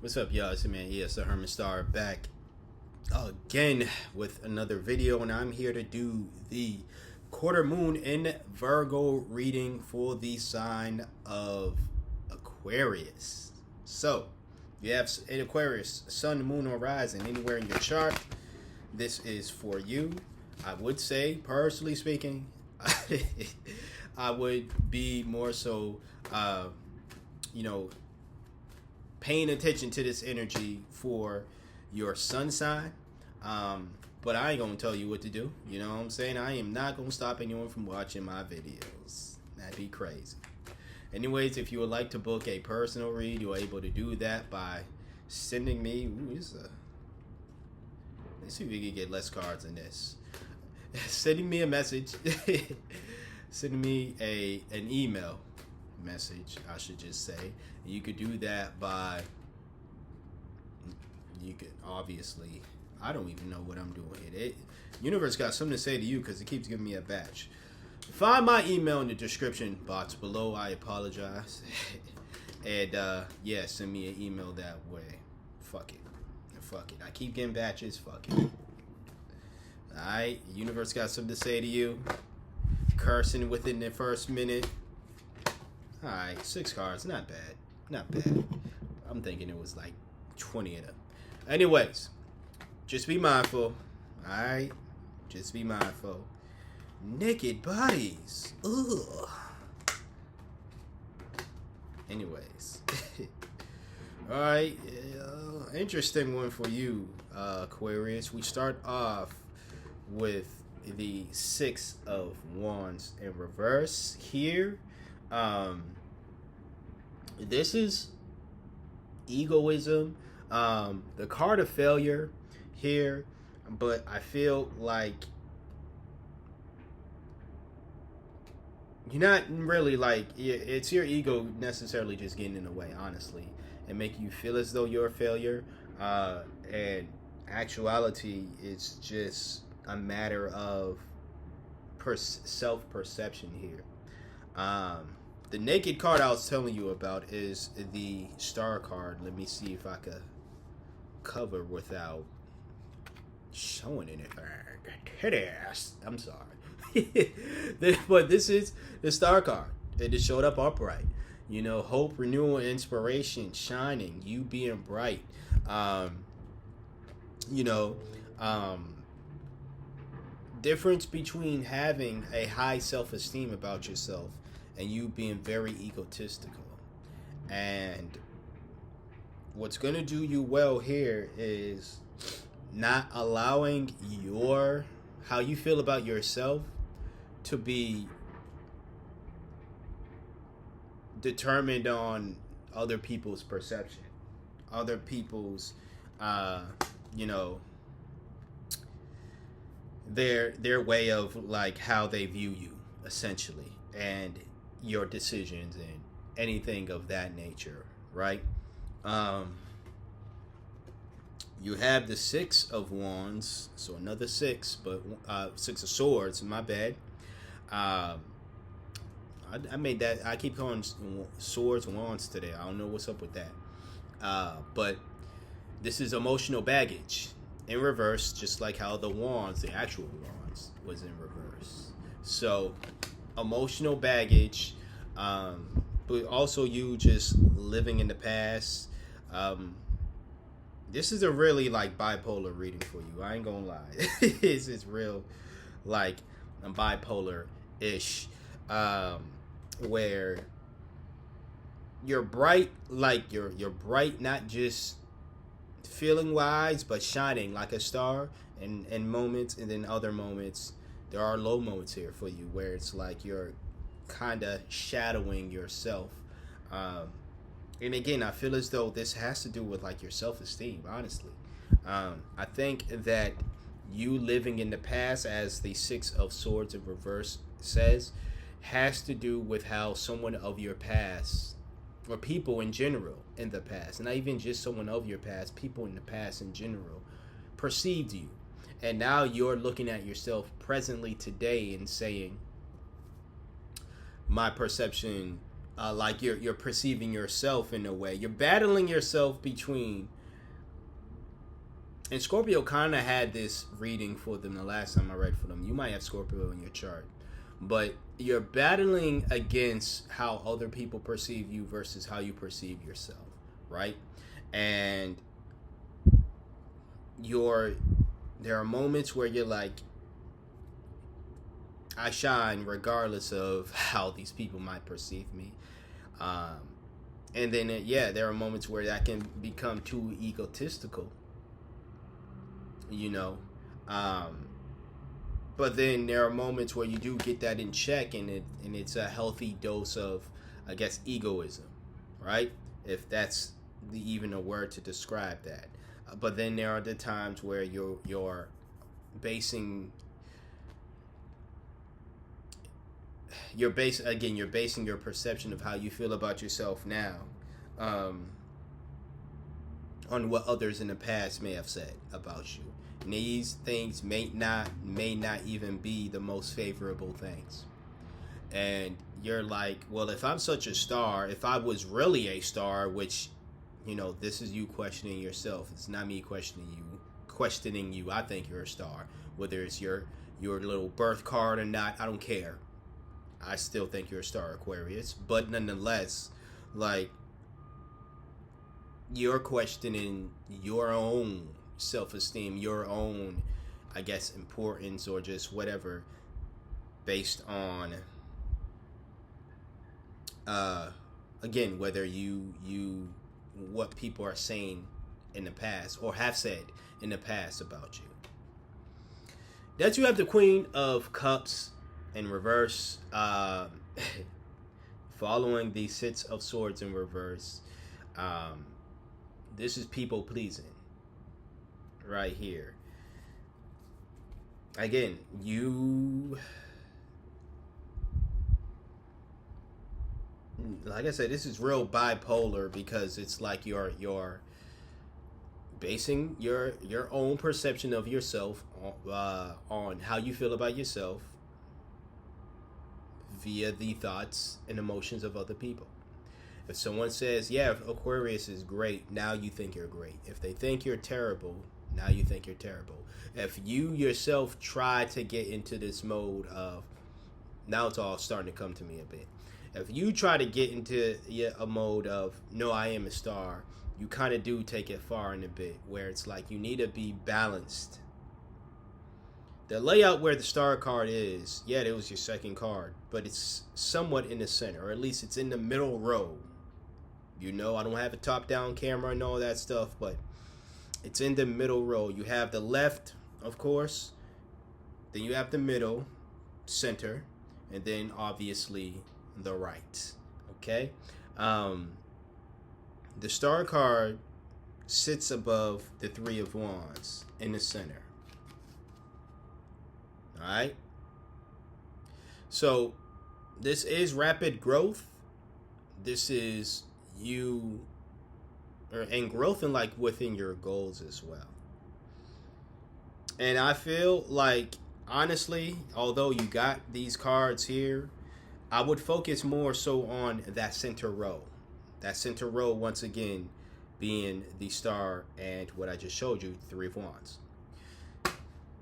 What's up, y'all? It's your man ES the Herman Star back again with another video, and I'm here to do the quarter moon in Virgo reading for the sign of Aquarius. So, you have an Aquarius, sun, moon, or rising anywhere in your chart. This is for you. I would say, personally speaking, I would be more so, paying attention to this energy for your sun sign. But I ain't gonna tell you what to do. You know what I'm saying? I am not gonna stop anyone from watching my videos. That'd be crazy. Anyways, if you would like to book a personal read, you're able to do that by sending me. Let's see if we can get less cards than this. Sending me a message. Sending me an email message, I should just say. You could do that by, you could obviously, I don't even know what I'm doing. Universe got something to say to you because it keeps giving me a batch. Find my email in the description box below. I apologize. And yeah, send me an email that way. Fuck it. I keep getting batches. Fuck it. Alright, universe got something to say to you. Cursing within the first minute. Alright, 6 cards. Not bad. I'm thinking it was like 20 of them. Anyways, just be mindful. Alright? Just be mindful. Naked bodies. Ugh. Anyways. Alright. Interesting one for you, Aquarius. We start off with the 6 of Wands in reverse here. This is egoism, the card of failure here, but I feel like you're not really like, it's your ego necessarily just getting in the way, honestly, and making you feel as though you're a failure, and actuality it's just a matter of self-perception here. The naked card I was telling you about is the star card. Let me see if I could cover without showing anything. Titties. I'm sorry. But this is the star card. It just showed up upright. You know, hope, renewal, inspiration, shining, you being bright. Difference between having a high self-esteem about yourself and you being very egotistical. And what's going to do you well here is not allowing how you feel about yourself to be determined on other people's perception, other people's, their way of like how they view you, essentially, and your decisions and anything of that nature, right? You have the 6 of Wands, so another 6, but 6 of Swords, my bad. I made that, I keep calling Swords Wands today. I don't know what's up with that. But this is emotional baggage in reverse, just like how the Wands, the actual Wands, was in reverse. So emotional baggage, but also you just living in the past. This is a really like bipolar reading for you. I ain't gonna lie. It's real like bipolar-ish, where you're bright, like you're bright, not just feeling wise, but shining like a star in moments, and then other moments there are low moments here for you where it's like you're kind of shadowing yourself. And again, I feel as though this has to do with like your self-esteem, honestly. I think that you living in the past, as the 6 of Swords in reverse says, has to do with how someone of your past, or people in general in the past, not even just someone of your past, people in the past in general, perceived you. And now you're looking at yourself presently today and saying, my perception like you're perceiving yourself in a way. You're battling yourself between. And Scorpio kind of had this reading for them the last time I read for them. You might have Scorpio in your chart, but you're battling against how other people perceive you versus how you perceive yourself, right? And there are moments where you're like, I shine regardless of how these people might perceive me. And then, there are moments where that can become too egotistical, but then there are moments where you do get that in check, and it's a healthy dose of, I guess, egoism, right? If that's even a word to describe that. But then there are the times where you're basing you're basing your perception of how you feel about yourself now on what others in the past may have said about you. And these things may not even be the most favorable things. And you're like, well, if I'm such a star, if I was really a star, which, this is you questioning yourself. It's not me questioning you. I think you're a star. Whether it's your little birth card or not, I don't care. I still think you're a star, Aquarius. But nonetheless, like, you're questioning your own self-esteem, your own, I guess, importance, or just whatever, based on again, whether you what people are saying in the past or have said in the past about you. That you have the Queen of Cups in reverse, following the Six of Swords in reverse. This is people pleasing right here. Again, like I said, this is real bipolar, because it's like you're basing your own perception of yourself on how you feel about yourself via the thoughts and emotions of other people. If someone says, yeah, Aquarius is great, now you think you're great. If they think you're terrible, now you think you're terrible. If you yourself try to get into this mode of, now it's all starting to come to me a bit. If you try to get into a mode of, no, I am a star, you kind of do take it far in a bit, where it's like you need to be balanced. The layout where the star card is, it was your second card, but it's somewhat in the center, or at least it's in the middle row. I don't have a top-down camera and all that stuff, but it's in the middle row. You have the left, of course, then you have the middle, center, and then obviously the right. Okay? The star card sits above the Three of Wands in the center. Alright? So, this is rapid growth. This is you, and growth in, like, within your goals as well. And I feel like, honestly, although you got these cards here, I would focus more so on that center row. That center row, once again, being the star and what I just showed you, Three of Wands.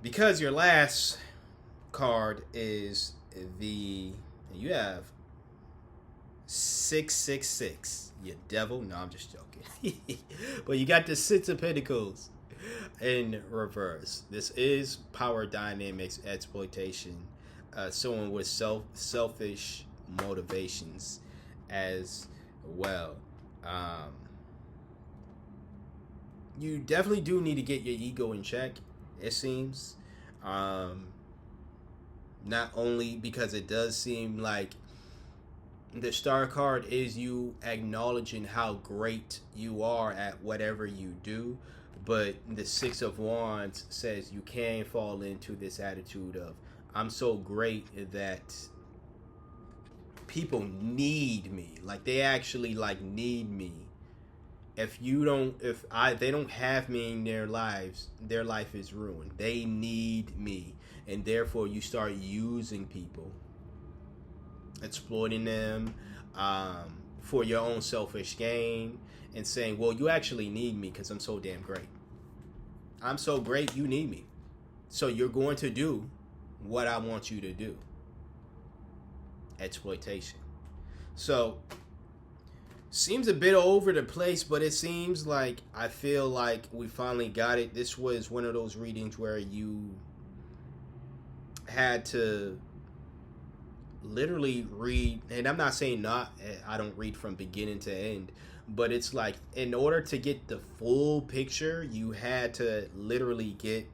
Because your last card is you have 666. You devil. No, I'm just joking. But you got the Six of Pentacles in reverse. This is power dynamics, exploitation. Someone with selfish motivations as well. You definitely do need to get your ego in check, it seems. Not only because it does seem like the star card is you acknowledging how great you are at whatever you do, but the Six of Wands says you can fall into this attitude of, I'm so great that people need me. Like, they actually, like, need me. If they don't have me in their lives, their life is ruined. They need me. And therefore you start using people, exploiting them, for your own selfish gain, and saying, well, you actually need me because I'm so damn great. I'm so great, you need me. So you're going to do what I want you to do. Exploitation. So, seems a bit over the place, but it seems like I feel like we finally got it. This was one of those readings where you had to literally read, and I'm not saying I don't read from beginning to end, but it's like in order to get the full picture, you had to literally get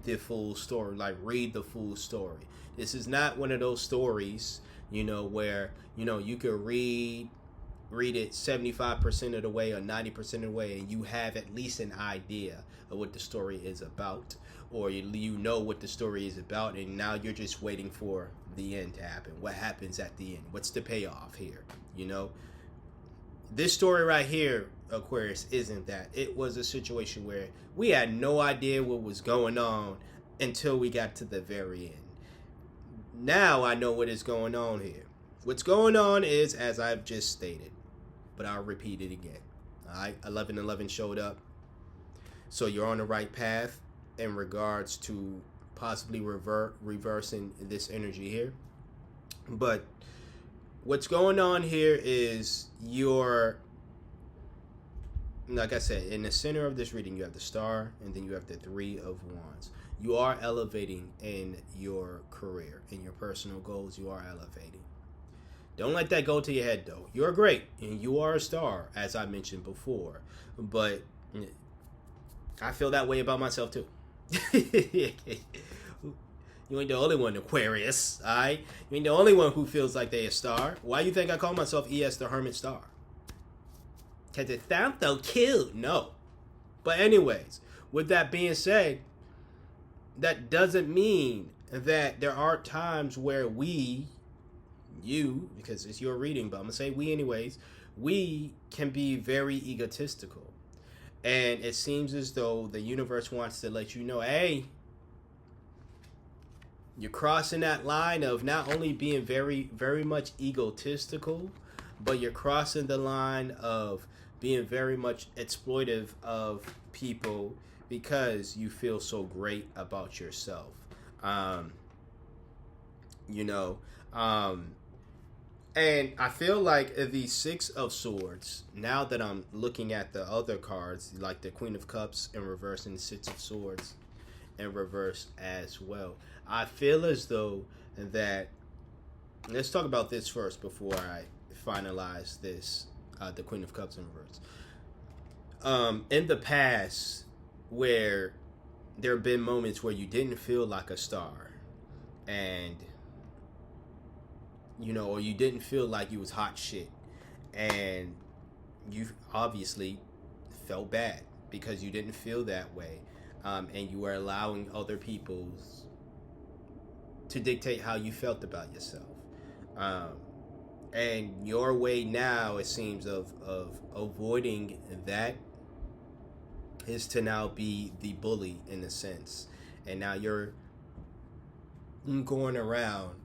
the full story, like read the full story. This is not one of those stories, where, you could read it 75% of the way or 90% of the way, and you have at least an idea of what the story is about, or you know what the story is about, and now you're just waiting for the end to happen. What happens at the end? What's the payoff here? This story right here, Aquarius, isn't that. It was a situation where we had no idea what was going on until we got to the very end. Now I know what is going on here. What's going on is, as I've just stated, but I'll repeat it again. All right, 1111 showed up. So you're on the right path in regards to possibly reversing this energy here. But what's going on here is like I said, in the center of this reading, you have the Star, and then you have the Three of Wands. You are elevating in your career, in your personal goals. You are elevating. Don't let that go to your head, though. You're great, and you are a star, as I mentioned before. But I feel that way about myself, too. You ain't the only one, Aquarius, all right? You ain't the only one who feels like they a star. Why you think I call myself E.S. the Hermit Star? Because it sounds so cute. No. But anyways, with that being said, that doesn't mean that there aren't times where you, because it's your reading, but I'm going to say we anyways, we can be very egotistical. And it seems as though the universe wants to let you know, hey, you're crossing that line of not only being very, very much egotistical, but you're crossing the line of being very much exploitive of people because you feel so great about yourself. And I feel like the Six of Swords, now that I'm looking at the other cards, like the Queen of Cups in reverse and the Six of Swords in reverse as well, I feel as though that, let's talk about this first before I finalize this, the Queen of Cups in reverse. In the past, where there have been moments where you didn't feel like a star, and or you didn't feel like you was hot shit, and you obviously felt bad because you didn't feel that way, and you were allowing other people to dictate how you felt about yourself. And your way now, it seems, of avoiding that is to now be the bully in a sense. And now you're going around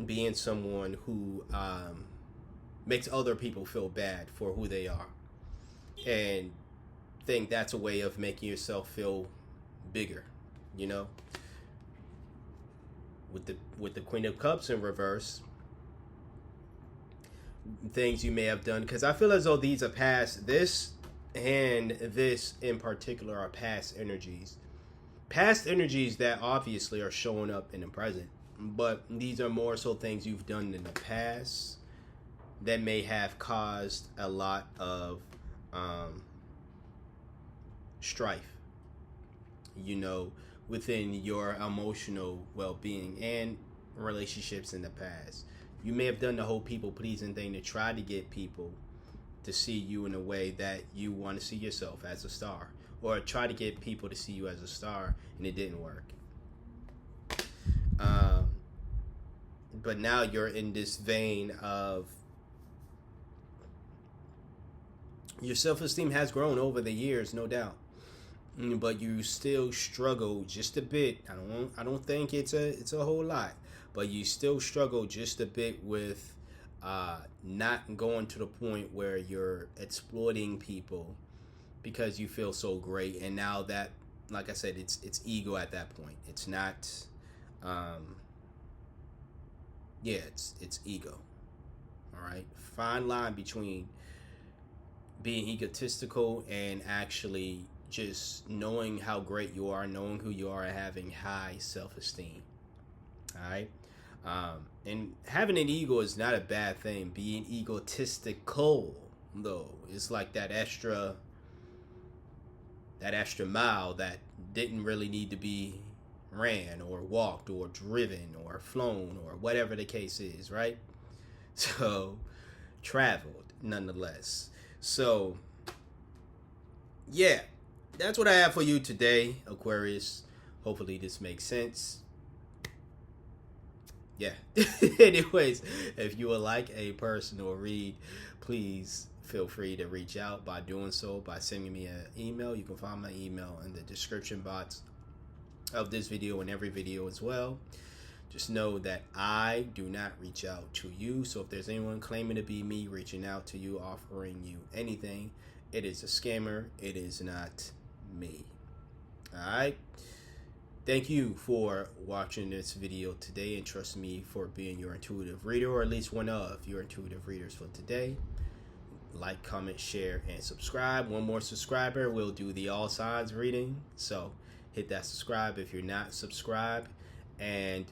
being someone who makes other people feel bad for who they are, and think that's a way of making yourself feel bigger, with the Queen of Cups in reverse, things you may have done, because I feel as though these are past, this and this in particular are past energies that obviously are showing up in the present. But these are more so things you've done in the past that may have caused a lot of strife, within your emotional well-being and relationships in the past. You may have done the whole people-pleasing thing to try to get people to see you in a way that you want to see yourself as a star, or try to get people to see you as a star, and it didn't work. But now you're in this vein of your self-esteem has grown over the years, no doubt, but you still struggle just a bit. I don't think it's a whole lot, but you still struggle just a bit with not going to the point where you're exploiting people because you feel so great. And now that, like I said, it's ego at that point. It's not, yeah, it's ego. All right, fine line between being egotistical and actually just knowing how great you are, knowing who you are, and having high self-esteem. All right. And having an ego is not a bad thing. Being egotistical, though, is like that extra mile that didn't really need to be ran or walked or driven or flown or whatever the case is, right? So, traveled nonetheless. So, yeah, that's what I have for you today, Aquarius. Hopefully, this makes sense. Yeah. Anyways, if you would like a personal read, please feel free to reach out by doing so by sending me an email. You can find my email in the description box of this video and every video as well. Just know that I do not reach out to you. So if there's anyone claiming to be me reaching out to you, offering you anything, it is a scammer. It is not me. All right. Thank you for watching this video today and trust me for being your intuitive reader, or at least one of your intuitive readers for today. Like, comment, share, and subscribe. One more subscriber will do the all signs reading. So hit that subscribe if you're not subscribed. And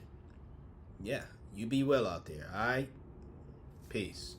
yeah, you be well out there. All right. Peace.